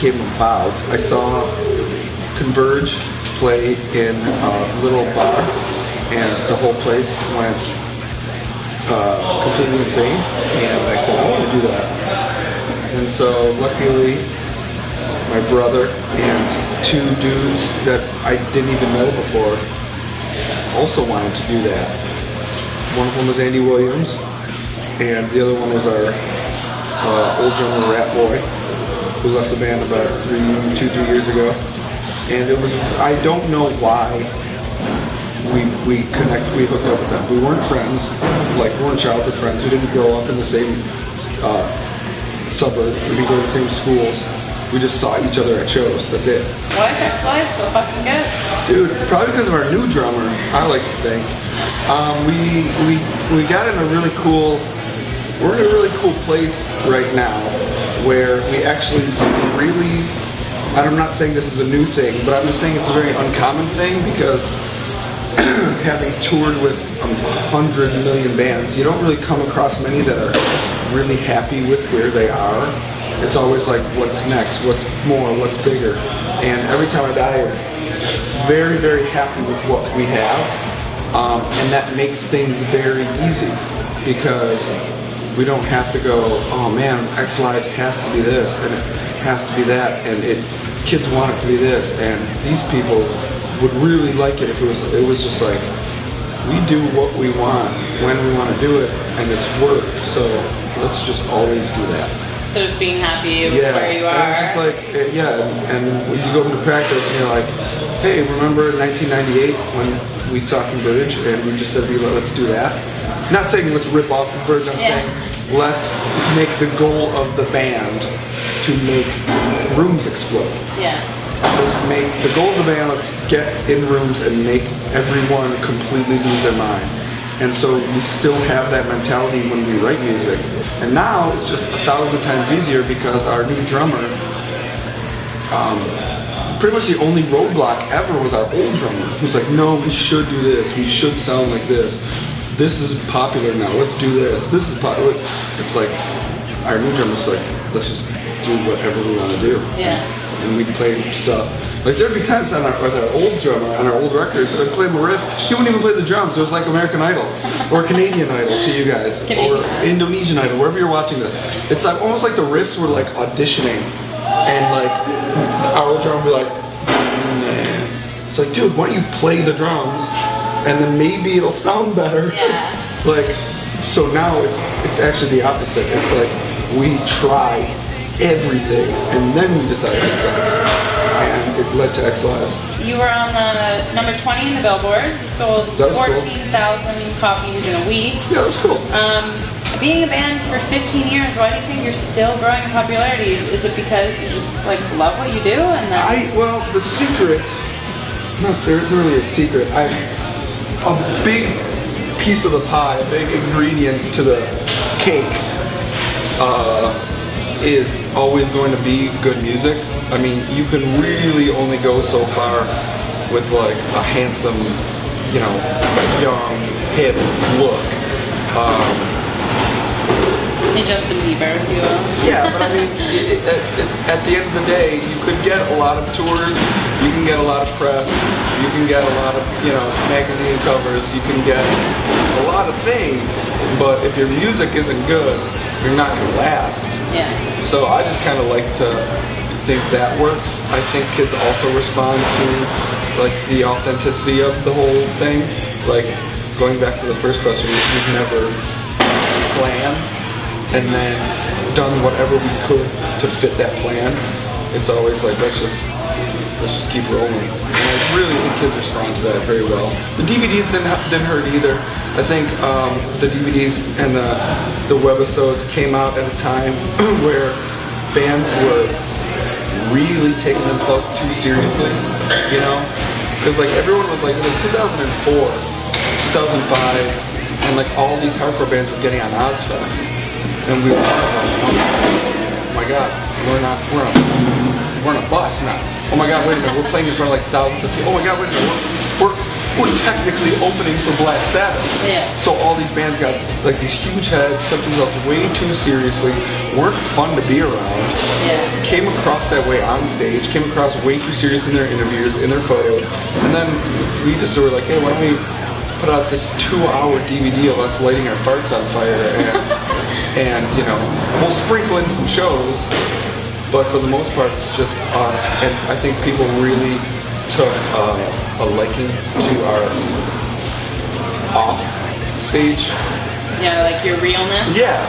came about. I saw Converge play in a little bar, and the whole place went completely insane. And I said, I want to do that. And so luckily, my brother and two dudes that I didn't even know before also wanted to do that. One of them was Andy Williams, and the other one was our old drummer Rat Boy, who left the band about 2-3 years ago. And it was, I don't know why we hooked up with them. We weren't friends, like we weren't childhood friends. We didn't grow up in the same suburb. We didn't go to the same schools. We just saw each other at shows. That's it. Why is Sex Life so fucking good? Dude, probably because of our new drummer, I like to think. We got in a really cool, we're in a really cool place right now where we actually really, I'm not saying this is a new thing, but I'm just saying it's a very uncommon thing because having toured with 100 million bands, you don't really come across many that are really happy with where they are. It's always like, what's next, what's more, what's bigger. And every time I die, I'm very, very happy with what we have. And that makes things very easy because we don't have to go, oh man, X Lives has to be this, and it has to be that, and kids want it to be this, and these people would really like it if it was just like, we do what we want, when we want to do it, and it's worked, so let's just always do that. So just being happy with where you are. And it's just like, and when you go into practice and you're like, hey, remember 1998 when we saw Converge and we just said, let's do that? Not saying let's rip off Converge, I'm saying let's make the goal of the band to make rooms explode. Yeah. Let's make the goal of the band, let's get in rooms and make everyone completely lose their mind. And so we still have that mentality when we write music. And now it's just 1,000 times easier because our new drummer, pretty much the only roadblock ever was our old drummer, who's like, no, we should do this, we should sound like this. This is popular now, let's do this. This is popular. It's like, our new drummer's like, let's just do whatever we want to do. Yeah. And we'd play stuff. Like there'd be times with our old drummer on our old records, I'd play him a riff, he wouldn't even play the drums. It was like American Idol, or Canadian Idol to you guys, or Indonesian Idol, wherever you're watching this. It's like almost like the riffs were like auditioning, and like our old drummer would be like, nah. It's like, dude, why don't you play the drums, and then maybe it'll sound better. Yeah. Like, so now it's actually the opposite. It's like we try everything, and then we decide it sucks. And it led to X Lives. You were on the number 20 in the Billboard. You sold 14,000 copies in a week. Yeah, that was cool. Being a band for 15 years, why do you think you're still growing in popularity? Is it because you just like love what you do? And then well, the secret, there's really a secret. A big piece of the pie, a big ingredient to the cake is always going to be good music. I mean, you can really only go so far with like a handsome, you know, young, hip look. and Justin Bieber, if you will. Yeah, but I mean, at the end of the day, you could get a lot of tours, you can get a lot of press, you can get a lot of, you know, magazine covers, you can get a lot of things, but if your music isn't good, you're not going to last. Yeah. So I just kind of like to think that works. I think kids also respond to like the authenticity of the whole thing. Like going back to the first question, we've never planned and then done whatever we could to fit that plan. It's always like let's just keep rolling. And I really think kids respond to that very well. The DVDs didn't hurt either. I think the DVDs and the webisodes came out at a time where bands were really taking themselves too seriously, you know? Because like everyone was like, it was like 2004, 2005, and like all these hardcore bands were getting on Ozfest. And we were like, oh my god, we're on a bus now. Oh my god, wait a minute, we're playing in front of like thousands of people. Oh my god, wait a minute, we're were technically opening for Black Sabbath. Yeah. So all these bands got like these huge heads, took themselves way too seriously, weren't fun to be around. Yeah. Came across that way on stage, came across way too serious in their interviews, in their photos, and then we just were like, hey, why don't we put out this 2-hour DVD of us lighting our farts on fire, and you know, we'll sprinkle in some shows, but for the most part it's just us, and I think people really took a liking to our off stage. Yeah, like your realness. Yeah.